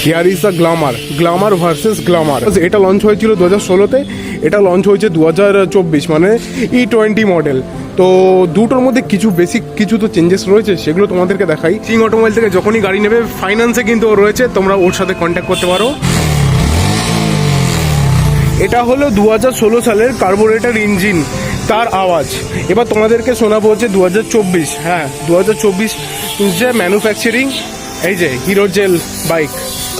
Here is the Glamour versus Glamour. এটা launch হয়েছিল 2016-তে, এটা লঞ্চ হয়েছে 2024, মানে E20 মডেল। তো দুটোর মধ্যে কিছু বেসিক কিছু তো চেঞ্জেস রয়েছে, সেগুলো তোমাদেরকে দেখাই। সিং অটোমোবাইল থেকে যখনই গাড়ি নেবে, ফাইন্যান্সে কিন্তু রয়েছে, তোমরা ওর সাথে কন্ট্যাক্ট করতে পারো। এটা হলো 2016 সালের কার্বোরেটর ইঞ্জিন, তার আওয়াজ এবার তোমাদেরকে শোনাবো হচ্ছে 2024। হ্যাঁ, 2024 যে ম্যানুফ্যাকচারিং, এই যে হিরো জেল বাইক,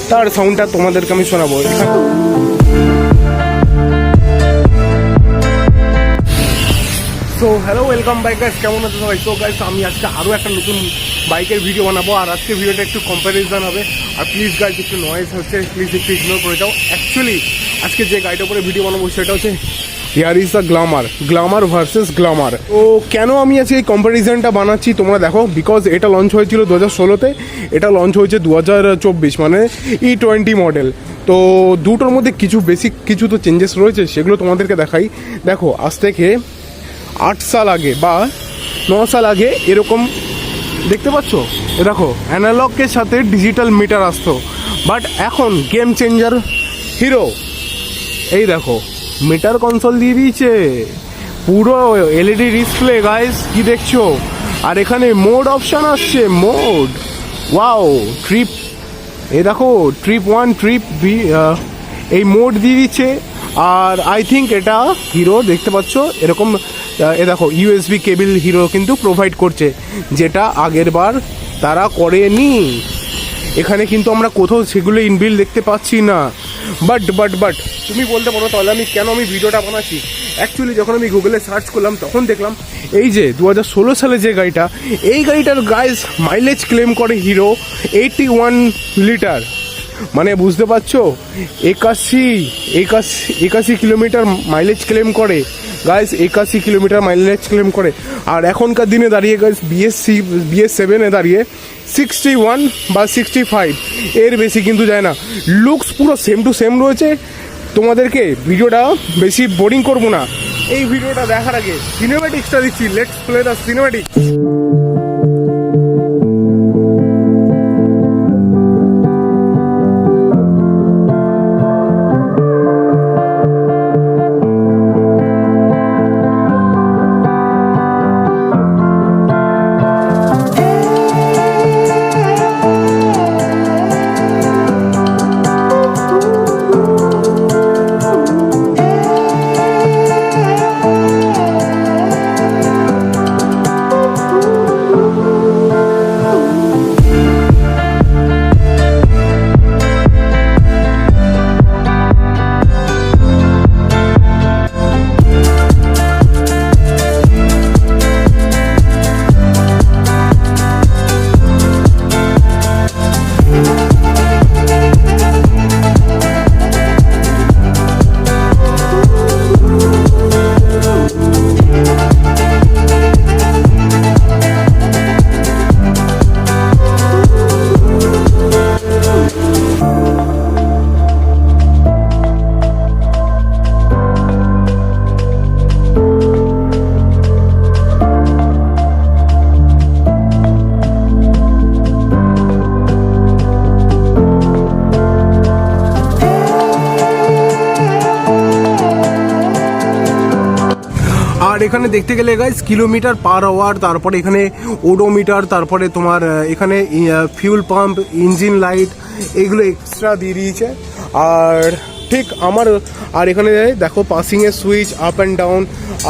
তার সাউন্ডটা তোমাদেরকে আমি শোনাবো। So hello, welcome bike guys, কেমন আছো সবাই? তো গাইস, আমি আজকে আরও একটা নতুন বাইকের ভিডিও বানাবো, আর আজকের ভিডিওটা একটু কম্প্যারিজন হবে। আর প্লিজ গাইস, একটু নয়েজ হচ্ছে, প্লিজ একটু ইগনোর করে যাও। অ্যাকচুয়ালি আজকে যে গাড়িটার উপরে ভিডিও বানাবো সেটা হচ্ছে here is the Glamour versus Glamour. তো কেন আমি আজকে এই কম্প্যারিজনটা বানাচ্ছি তোমরা দেখো, বিকজ এটা লঞ্চ হয়েছিল 2016-তে, এটা লঞ্চ হয়েছে 2024, মানে E20 মডেল। তো দুটোর মধ্যে কিছু বেসিক কিছু তো চেঞ্জেস রয়েছে, সেগুলো তোমাদেরকে দেখাই। দেখো, আজ থেকে 8 সাল আগে বা 9 সাল আগে এরকম দেখতে পাচ্ছ, এ দেখো অ্যানালগের সাথে ডিজিটাল মিটার আসতো, বাট এখন গেম চেঞ্জার হিরো, এই দেখো মিটার কনসোল দিয়ে দিয়েছে, পুরো এলইডি ডিসপ্লে গাইস, কি দেখছো? আর এখানে মোড অপশান আসছে, মোড, ওয়াও, ট্রিপ, এই দেখো ট্রিপ 1, ট্রিপ 2, এই মোড দিয়ে দিচ্ছে। আর আই থিঙ্ক এটা হিরো, দেখতে পাচ্ছ এরকম, এ দেখো ইউএসবি কেবল হিরো কিন্তু প্রোভাইড করছে, যেটা আগের বার তারা করেনি। এখানে কিন্তু আমরা কোথাও সেগুলো ইনবিল্ড দেখতে পাচ্ছি না। বাট তুমি বলতে পারো তাহলে আমি ভিডিওটা বানাচ্ছি। অ্যাকচুয়ালি যখন আমি গুগলে সার্চ করলাম তখন দেখলাম এই যে 2016 সালে যে গাড়িটা, এই গাড়িটার গাইস মাইলেজ ক্লেম করে হিরো 81 লিটার, মানে বুঝতে পারছো, 81 কিলোমিটার মাইলেজ ক্লেম করে গাইস, 81 কিলোমিটার মাইলেজ ক্লেম করে। আর এখনকার দিনে দাঁড়িয়ে গাইস BS7-এ দাঁড়িয়ে 61 বা 65, এর বেশি কিন্তু যায় না। লুকস পুরো সেম টু সেম রয়েছে। তোমাদেরকে ভিডিওটা বেশি বোরিং করবো না, এই ভিডিওটা দেখার আগে সিনেম্যাটিক্সটা দিচ্ছি, লেটস প্লে দ্য সিনেম্যাটিক্স। আর এখানে দেখতে গেলে গাইস কিলোমিটার পার আওয়ার, তারপরে এখানে ওডোমিটার, তারপরে তোমার এখানে ফিউল পাম্প, ইঞ্জিন লাইট, এগুলো এক্সট্রা দিয়ে দিয়েছে। আর ঠিক আমার, আর এখানে দেখো পাসিংয়ের সুইচ, আপ অ্যান্ড ডাউন।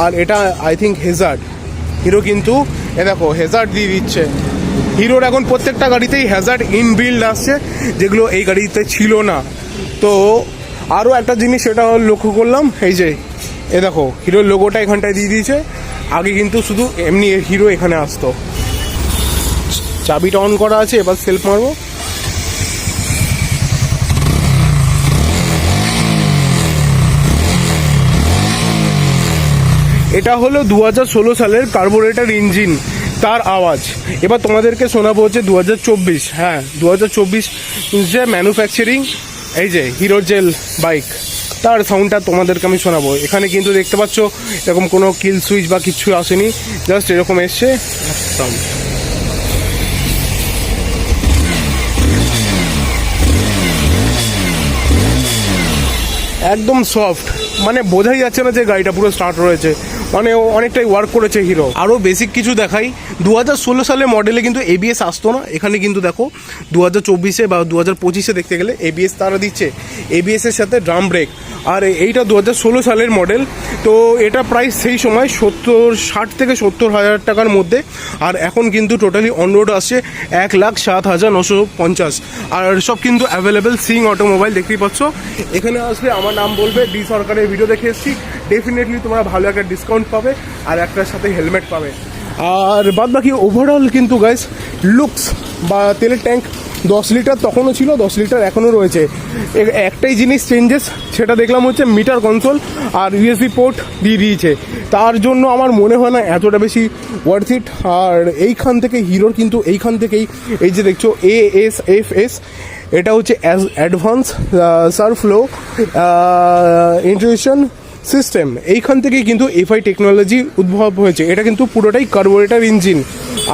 আর এটা আই থিঙ্ক হেজার্ড, হিরো কিন্তু এ দেখো হেজার্ড দিয়ে দিচ্ছে। হিরোর এখন প্রত্যেকটা গাড়িতেই হ্যাজার্ড ইনবিল্ড আসছে, যেগুলো এই গাড়িতে ছিল না। তো আরও একটা জিনিস সেটা লক্ষ্য করলাম, এই যে এ দেখো হিরোর লোগোটা এখানটায় দিয়ে দিয়েছে, আগে কিন্তু শুধু এমনি হিরো এখানে আসতো। চাবিটা অন করা আছে, এবার সেলফ মারবো। এটা হলো 2016 সালের কার্বোরেটর ইঞ্জিন, তার আওয়াজ এবার তোমাদেরকে শোনাবো হচ্ছে 2024। হ্যাঁ, 2024 যে ম্যানুফ্যাকচারিং, এই যে হিরো জেল বাইক, তার সাউন্ডটা তোমাদেরকে আমি শোনাবো। এখানে কিন্তু দেখতে পাচ্ছ এরকম কোনো কিল সুইচ বা কিছু আসেনি, জাস্ট এরকম এসছে সাউন্ড। একদম সফট, মানে বোঝাই যাচ্ছে না যে গাড়িটা পুরো স্টার্ট রয়েছে, মানে অনেকটাই ওয়ার্ক করেছে হিরো। আরও বেসিক কিছু দেখাই, 2016 সালের মডেলে কিন্তু এবিএস আসতো না, এখানে কিন্তু দেখো 2024 বা 2025 দেখতে গেলে এবিএস তারা দিচ্ছে, এবিএসের সাথে ড্রাম ব্রেক। আর এইটা 2016 সালের মডেল, তো এটা প্রাইস সেই সময় 60 থেকে 70 হাজার টাকার মধ্যে, আর এখন কিন্তু টোটালি অন রোড আসছে 1,07,950। আর সব কিন্তু অ্যাভেলেবেল সিং অটোমোবাইল, দেখতেই পাচ্ছ। এখানে আসলে আমার নাম বলবে, ডি সরকারের ভিডিও দেখে এসেছি, ডেফিনেটলি তোমরা ভালো একটা ডিসকাউন্ট পাবে আর একটার সাথে হেলমেট পাবে। আর বাদ বাকি ওভারঅল কিন্তু গাইস লুকস বা তেলের ট্যাঙ্ক 10 লিটার তখনও ছিল, 10 লিটার এখনও রয়েছে। একটাই জিনিস চেঞ্জেস, সেটা দেখলাম হচ্ছে মিটার কনসোল আর ইউএসবি পোর্ট দিয়ে দিয়েছে, তার জন্য আমার মনে হয় না এতটা বেশি ওয়ার্থ ইট। আর এইখান থেকে হিরোর কিন্তু এইখান থেকেই এই যে দেখছো ASFS, এটা হচ্ছে অ্যাডভান্স সারফ্লো ইন্টিগ্রেশন সিস্টেম, এইখান থেকেই কিন্তু এফআই টেকনোলজি উদ্ভব হয়েছে। এটা কিন্তু পুরোটাই কার্বোরেটর ইঞ্জিন,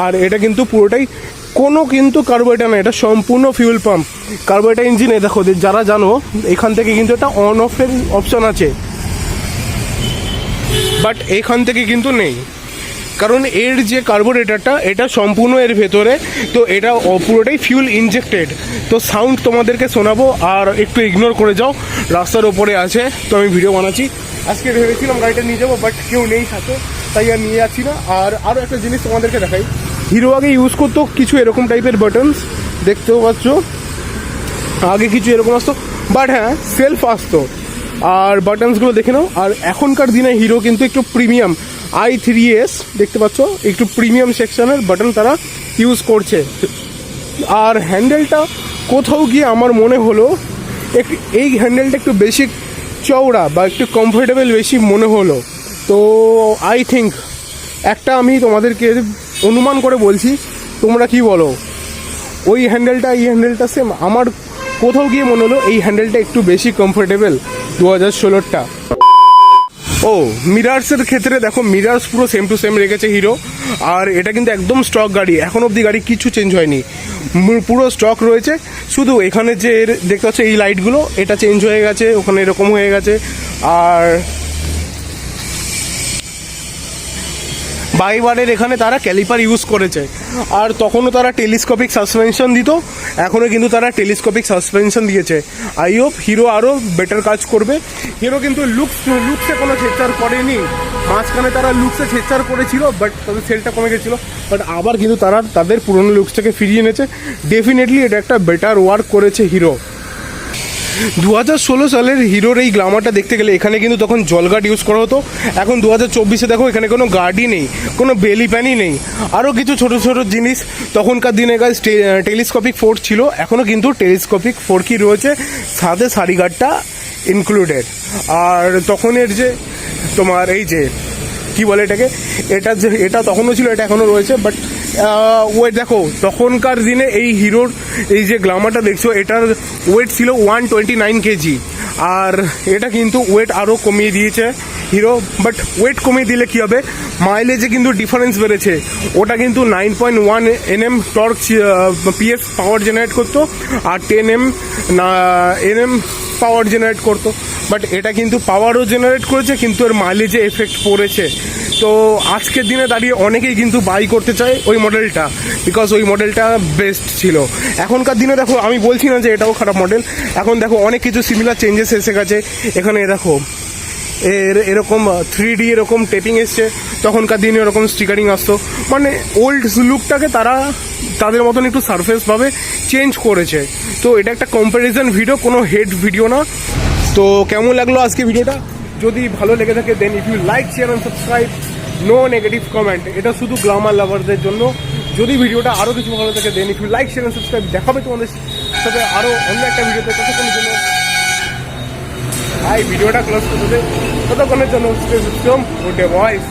আর এটা কিন্তু পুরোটাই কোনো কিন্তু কার্বোরেটর না, এটা সম্পূর্ণ ফিউল পাম্প কার্বোরেটর ইঞ্জিনে। দেখো যারা জানো এখান থেকে কিন্তু একটা অন অফের অপশান আছে, বাট এখান থেকে কিন্তু নেই, কারণ এর যে কার্বোরেটরটা এটা সম্পূর্ণ এর ভেতরে, তো এটা পুরোটাই ফিউল ইনজেক্টেড। তো সাউন্ড তোমাদেরকে শোনাবো, আর একটু ইগনোর করে যাও, রাস্তার ওপরে আছে, তো আমি ভিডিও বানাচ্ছি। আজকে ভেবেছিলাম গাড়িটা নিয়ে যাবো, বাট কেউ নেই সাথে, তাই আর নিয়ে যাচ্ছি না। আর আরও একটা জিনিস তোমাদেরকে দেখাই, হিরো আগে ইউজ করতো কিছু এরকম টাইপের বাটনস, দেখতেও পাচ্ছ আগে কিছু এরকম আসতো, বাট হ্যাঁ সেলফ আসতো, আর বাটনসগুলো দেখে নাও। আর এখনকার দিনে হিরো কিন্তু একটু প্রিমিয়াম i3s দেখতে পাচ্ছ, একটু প্রিমিয়াম সেকশনের বাটন তারা ইউজ করছে। আর হ্যান্ডেলটা কোথাও গিয়ে আমার মনে হলো এই হ্যান্ডেলটা একটু বেশি চওড়া বা একটু কমফোর্টেবল বেশি মনে হলো। তো আই থিঙ্ক একটা আমি তোমাদেরকে অনুমান করে বলছি, তোমরা কি বলো, ওই হ্যান্ডেলটা এই হ্যান্ডেলটা সেম? আমার কোথাও গিয়ে মনে হলো এই হ্যান্ডেলটা একটু বেশি কমফোর্টেবল 2016টা। ও মিরার্সের ক্ষেত্রে দেখো, মিরার্স পুরো সেম টু সেম রেখেছে হিরো, আর এটা কিন্তু একদম স্টক গাড়ি, এখন অবধি গাড়ি কিছু চেঞ্জ হয়নি, পুরো স্টক রয়েছে। শুধু এখানে যে দেখতে পাচ্ছ এই লাইটগুলো, এটা চেঞ্জ হয়ে গেছে, ওখানে এরকম হয়ে গেছে। আর বাইবারের এখানে তারা ক্যালিপার ইউজ করেছে, আর তখনও তারা টেলিস্কোপিক সাসপেনশন দিত, এখনও কিন্তু তারা টেলিস্কোপিক সাসপেনশন দিয়েছে। আই হোপ হিরো আরও বেটার কাজ করবে। হিরো কিন্তু লুকসে কোনো ছেড়ছাড় করেনি, মাঝখানে তারা লুকসে ছেড়ছাড় করেছিল, বাট তাদের সেলটা কমে গেছিলো, বাট আবার কিন্তু তারা তাদের পুরনো লুকসটাকে ফিরিয়ে এনেছে। ডেফিনেটলি এটা একটা বেটার ওয়ার্ক করেছে হিরো। 2016 সালের হিরোর এই গ্লামারটা দেখতে গেলে এখানে কিন্তু তখন জল গার্ড ইউজ করা হতো, এখন 2024 দেখো এখানে কোনো গার্ডই নেই, কোনো বেলি প্যানই নেই, আরও কিছু ছোটো ছোটো জিনিস। তখনকার দিনে গাছ টেলিস্কোপিক ফোর্ক ছিল, এখনও কিন্তু টেলিস্কোপিক ফোর্কই রয়েছে, সাথে সারি গার্ডটা ইনক্লুডেড। আর তখনের যে তোমার এই যে কী বলে এটাকে, এটা তখনও ছিল, এটা এখনও রয়েছে, বাট ওয়েট দেখো তখনকার দিনে এই হিরোর এই যে গ্লামারটা দেখছো, এটার ওয়েট ছিল 129 কেজি, আর এটা কিন্তু ওয়েট আরও কমিয়ে দিয়েছে হিরো। বাট ওয়েট কমিয়ে দিলে কী হবে, মাইলেজে কিন্তু ডিফারেন্স বেড়েছে। ওটা কিন্তু 9.1 Nm টর্ক PS পাওয়ার জেনারেট করতো, আর 10 Nm পাওয়ার জেনারেট করতো, বাট এটা কিন্তু পাওয়ারও জেনারেট করেছে, কিন্তু এর মাইলেজে এফেক্ট পড়েছে। তো আজকের দিনে দাঁড়িয়ে অনেকেই কিন্তু বাই করতে চায় ওই মডেলটা, বিকজ ওই মডেলটা বেস্ট ছিল। এখনকার দিনে দেখো, আমি বলছি না যে এটাও খারাপ মডেল, এখন দেখো অনেক কিছু সিমিলার চেঞ্জেস এসে গেছে। এখানে দেখো এরকম 3D এরকম টেপিং এসছে, তখনকার দিনে এরকম স্টিকারিং আসতো, মানে ওল্ড লুকটাকে তারা তাদের মতন একটু সারফেসভাবে চেঞ্জ করেছে। তো এটা একটা কম্প্যারিজন ভিডিও, কোনো হেড ভিডিও না। তো কেমন লাগলো আজকে ভিডিওটা? যদি ভালো লেগে থাকে then if you like, share and subscribe, no negative comment. এটা শুধু গ্লামার লাভারদের জন্য। যদি ভিডিওটা আরও কিছু ভালো থাকে then if you like, share and subscribe. দেখাবে তোমাদের সাথে আরও অন্য একটা ভিডিওতে, ততক্ষণের জন্য ভিডিওটা ক্লোজ করে দেবে, ততক্ষণের জন্য গুড ডে বয়স।